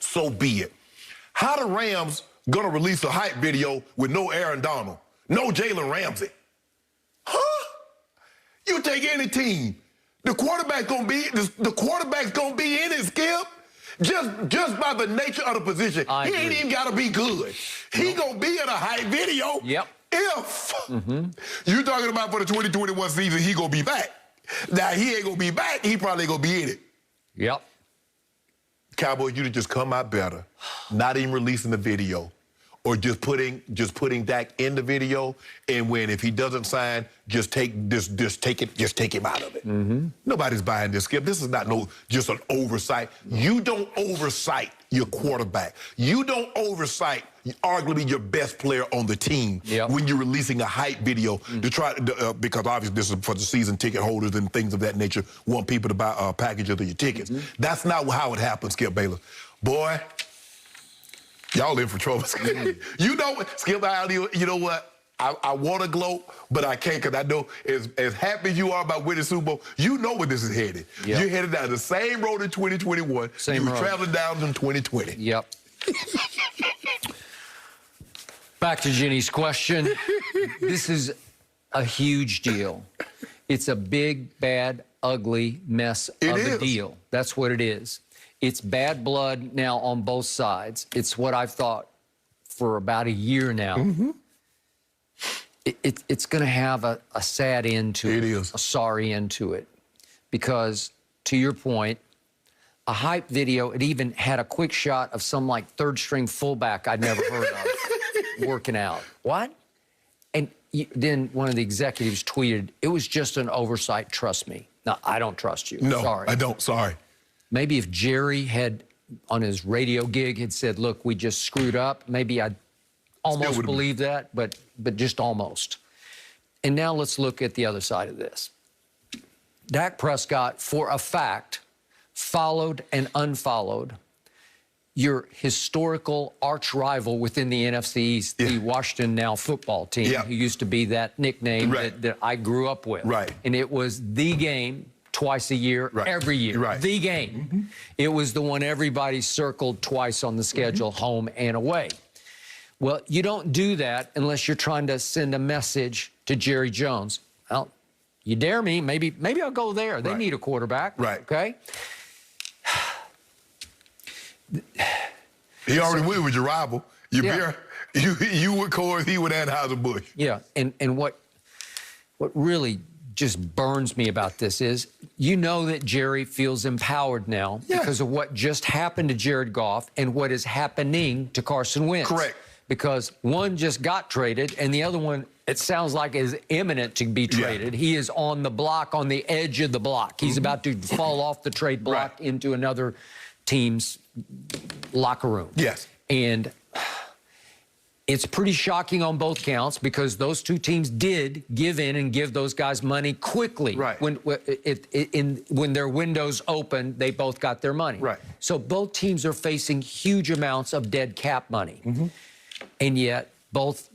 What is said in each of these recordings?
so be it. How the Rams gonna release a hype video with no Aaron Donald, no Jalen Ramsey? Huh? You take any team, the quarterback's gonna be in it, Skip. Just by the nature of the position, he ain't even gotta be good. He gonna be in a hype video. Yep. If you talking about for the 2021 season, he gonna be back. Now he ain't gonna be back. He probably gonna be in it. Yep. Cowboys, you'd have just come out better, not even releasing the video, or just putting Dak in the video, and if he doesn't sign, just take him out of it. Nobody's buying this, Skip. This is not just an oversight. You don't oversight your quarterback. You don't oversight arguably your best player on the team when you're releasing a hype video to try because obviously this is for the season ticket holders and things of that nature. Want people to buy a package of your tickets. That's not how it happens, Skip Bayless. Boy, y'all in for trouble. You know, Skip, you know what? I want to gloat, but I can't, because I know as happy as you are about winning Super Bowl, you know where this is headed. You're headed down the same road in 2021. You were traveling down in 2020. Yep. Back to Jenny's question. This is a huge deal. It's a big, bad, ugly mess of a deal. That's what it is. It's bad blood now on both sides. It's what I've thought for about a year now. It's going to have a sad end to it. It is. A sorry end to it. Because, to your point, a hype video, it even had a quick shot of some, like, third-string fullback I'd never heard of working out. What? And then one of the executives tweeted, "It was just an oversight, trust me." Now, I don't trust you. No, sorry. I don't. Sorry. Maybe if Jerry had, on his radio gig, had said, "Look, we just screwed up," maybe I'd almost believe that, but just almost. And now let's look at the other side of this. Dak Prescott, for a fact, followed and unfollowed your historical arch rival within the NFC East, the Washington now football team, who used to be that nickname that I grew up with. And it was the game twice a year, every year. The game. It was the one everybody circled twice on the schedule, home and away. Well, you don't do that unless you're trying to send a message to Jerry Jones. Well, you dare me, maybe I'll go there. They need a quarterback. Okay? He already went with your rival. You would Coors, he would Anheuser-Busch. Yeah, and what really just burns me about this is, you know that Jerry feels empowered now because of what just happened to Jared Goff and what is happening to Carson Wentz. Correct. Because one just got traded and the other one, it sounds like, is imminent to be traded. He is on the block, on the edge of the block. He's about to fall off the trade block into another team's locker room. And it's pretty shocking on both counts because those two teams did give in and give those guys money quickly. When their windows opened, they both got their money. So both teams are facing huge amounts of dead cap money. And yet both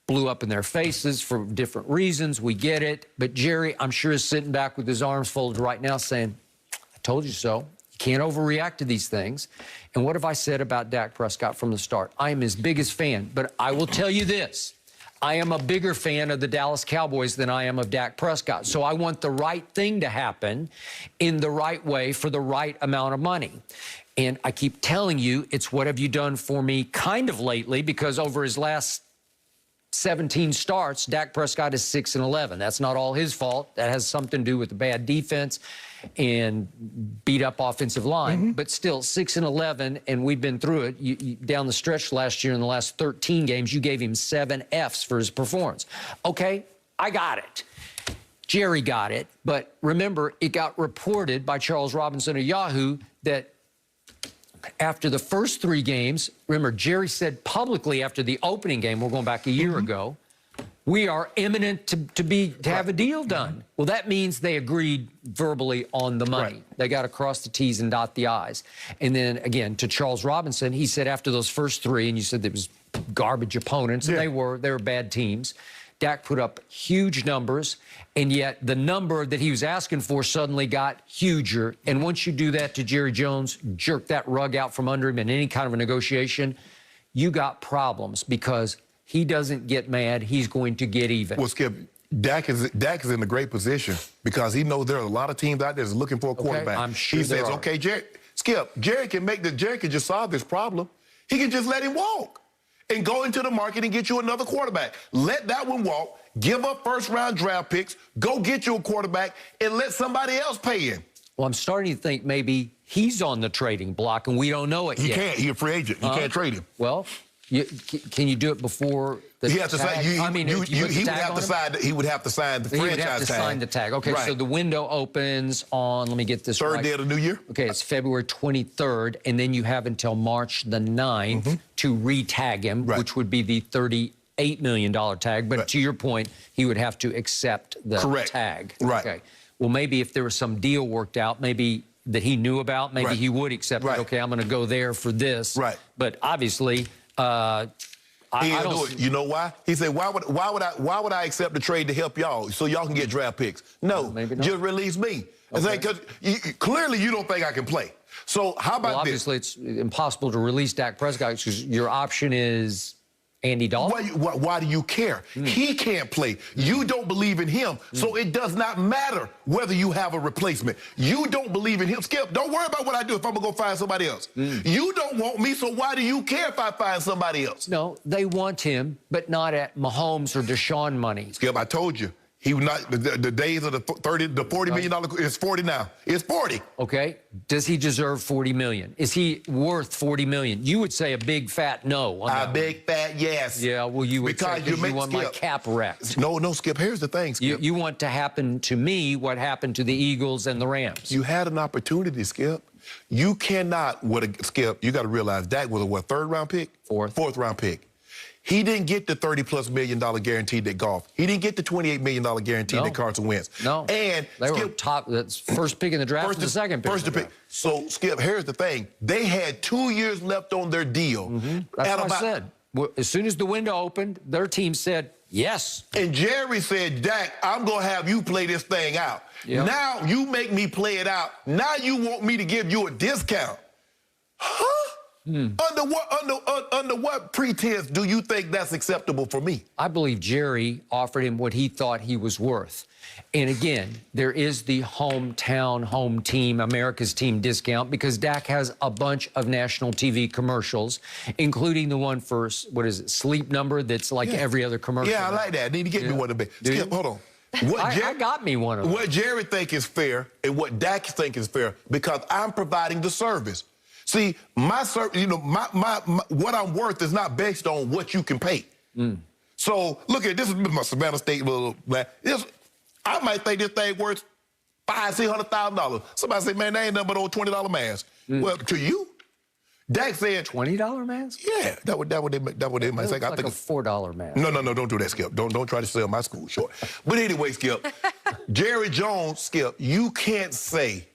blew up in their faces for different reasons. We get it. But Jerry, I'm sure, is sitting back with his arms folded right now saying, "I told you so." Can't overreact to these things. And what have I said about Dak Prescott from the start? I am his biggest fan, but I will tell you this. I am a bigger fan of the Dallas Cowboys than I am of Dak Prescott. So I want the right thing to happen in the right way for the right amount of money. And I keep telling you, it's what have you done for me kind of lately, because over his last 17 starts, Dak Prescott is 6-11. That's not all his fault. That has something to do with the bad defense and beat up offensive line. But still, 6-11, and we've been through it. You, down the stretch last year in the last 13 games, you gave him 7 Fs for his performance. Okay, I got it. Jerry got it. But remember, it got reported by Charles Robinson of Yahoo that after the first 3 games, remember, Jerry said publicly after the opening game, we're going back a year ago, we are imminent to have a deal done. Well, that means they agreed verbally on the money. They got to cross the T's and dot the I's. And then, again, to Charles Robinson, he said after those first 3, and you said there was garbage opponents, and they were bad teams, Dak put up huge numbers, and yet the number that he was asking for suddenly got huger. And once you do that to Jerry Jones, jerk that rug out from under him in any kind of a negotiation, you got problems because he doesn't get mad. He's going to get even. Well, Skip, Dak is in a great position because he knows there are a lot of teams out there that's looking for a quarterback. I'm sure he there says, are. okay, Jerry can just solve this problem. He can just let him walk and go into the market and get you another quarterback. Let that one walk, give up first-round draft picks, go get you a quarterback, and let somebody else pay him. Well, I'm starting to think maybe he's on the trading block, and we don't know it yet. He can't. He's a free agent. You can't trade him. Well, can you do it before the He has to tag? sign. He would have to sign the franchise tag. He would have to sign the tag. Okay, right. So the window opens on, let me get this Third right. day of the new year? Okay, it's February 23rd, and then you have until March the 9th to re-tag him, which would be the $38 million tag. But to your point, he would have to accept the tag. Right. Okay. Well, maybe if there was some deal worked out, maybe that he knew about, maybe he would accept it. Okay, I'm going to go there for this. Right. But obviously, I don't do it. You know why? He said, why would I accept the trade to help y'all so y'all can get draft picks? No, maybe not. just release me. Okay. Because clearly you don't think I can play. So how about obviously it's impossible to release Dak Prescott because your option is Andy Dalton. Why do you care? He can't play. You don't believe in him, so it does not matter whether you have a replacement. You don't believe in him. Skip, don't worry about what I do if I'm going to go find somebody else. You don't want me, so why do you care if I find somebody else? No, they want him, but not at Mahomes or Deshaun money. Skip, I told you. He was not the days of the $40 million. It's 40 now. It's 40. Okay. Does he deserve $40 million? Is he worth $40 million? You would say a big fat no. A big fat yes. Yeah. Well, you would because say you want my cap wrecked. No, Skip. Here's the thing, Skip. You want to happen to me what happened to the Eagles and the Rams. You had an opportunity, Skip. You cannot. Skip? You got to realize Dak was a third-round pick? Fourth-round pick. He didn't get the $30+ million guaranteed at Goff. He didn't get the $28 million guaranteed at Carson Wentz. No. And they were top. That's first pick in the draft. The second pick. First pick. So Skip, here's the thing: they had 2 years left on their deal. That's what I said. As soon as the window opened, their team said yes. And Jerry said, "Dak, I'm gonna have you play this thing out. Yep. Now you make me play it out. Now you want me to give you a discount, huh?" Under what pretense do you think that's acceptable for me? I believe Jerry offered him what he thought he was worth. And again, there is the hometown, home team, America's team discount because Dak has a bunch of national TV commercials, including the one for, what is it, Sleep Number that's like every other commercial. Yeah, I like that. I need to get me one of them. Skip, hold on. I got me one of them. What Jerry think is fair and what Dak think is fair because I'm providing the service. See, my what I'm worth is not based on what you can pay. So look at this is my Savannah State little man. I might think this thing worth $500,000-$600,000. Somebody say, man, that ain't nothing but old $20 mask. Well, to you, Dak said $20 mask? Yeah, that would they might say. Like a $4 mask. No, don't do that, Skip. Don't try to sell my school short. But anyway, Skip, Jerry Jones, Skip, you can't say.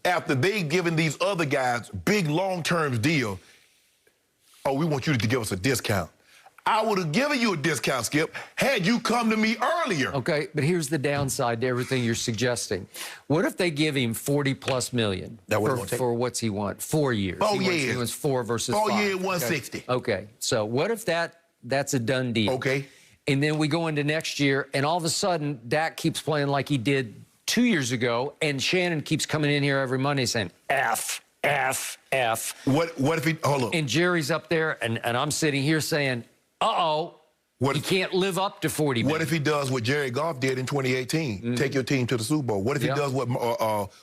After they've given these other guys big long-term deal, oh, we want you to give us a discount. I would have given you a discount, Skip, had you come to me earlier. Okay, but here's the downside to everything you're suggesting. What if they give him $40+ million for what's he want? 4 years. 4 years. He wants 4 versus 5. 4 years, 160. Okay, so what if that's a done deal? Okay. And then we go into next year, and all of a sudden, Dak keeps playing like he did 2 years ago, and Shannon keeps coming in here every Monday saying, F. What if he, hold on. And Jerry's up there, and I'm sitting here saying, he can't live up to 40 million. What if he does what Jerry Goff did in 2018, take your team to the Super Bowl? What if he does what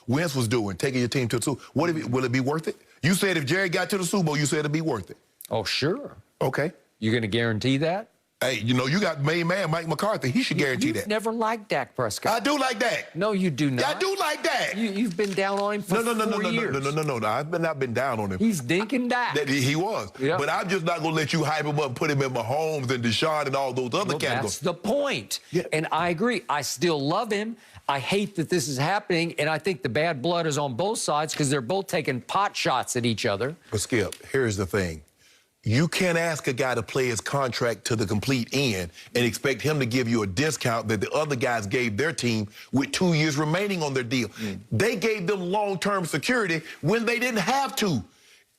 Wentz was doing, taking your team to the Super Bowl? Will it be worth it? You said if Jerry got to the Super Bowl, you said it'd be worth it. Oh, sure. Okay. You're going to guarantee that? Hey, you got main man Mike McCarthy. He should guarantee that. You've never liked Dak Prescott. I do like Dak. No, you do not. I do like Dak. You've been down on him for 4 years. No. I've not been down on him. He's dinking Dak. He was. Yep. But I'm just not going to let you hype him up and put him in Mahomes and Deshaun and all those other categories. That's the point. Yeah. And I agree. I still love him. I hate that this is happening, and I think the bad blood is on both sides because they're both taking pot shots at each other. But, Skip, here's the thing. You can't ask a guy to play his contract to the complete end and expect him to give you a discount that the other guys gave their team with 2 years remaining on their deal. They gave them long-term security when they didn't have to.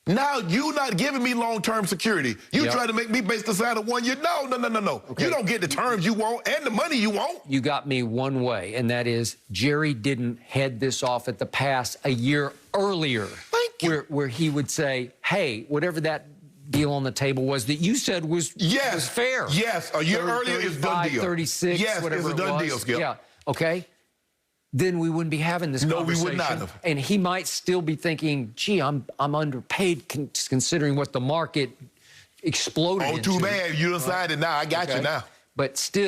Now you not giving me long-term security. You try to make me base the side of 1 year. No. Okay. You don't get the terms you want and the money you want. You got me one way, and that is Jerry didn't head this off at the pass a year earlier. Thank you. Where he would say, hey, whatever that deal on the table was that you said was fair. Yes, a year earlier is done deal. 36, yes, whatever it's a done deal, Skip. Yeah, okay. Then we wouldn't be having this conversation. No, we would not have. And he might still be thinking, gee, I'm underpaid considering what the market exploded into. Oh, too bad. You decided now. I got you now. But still.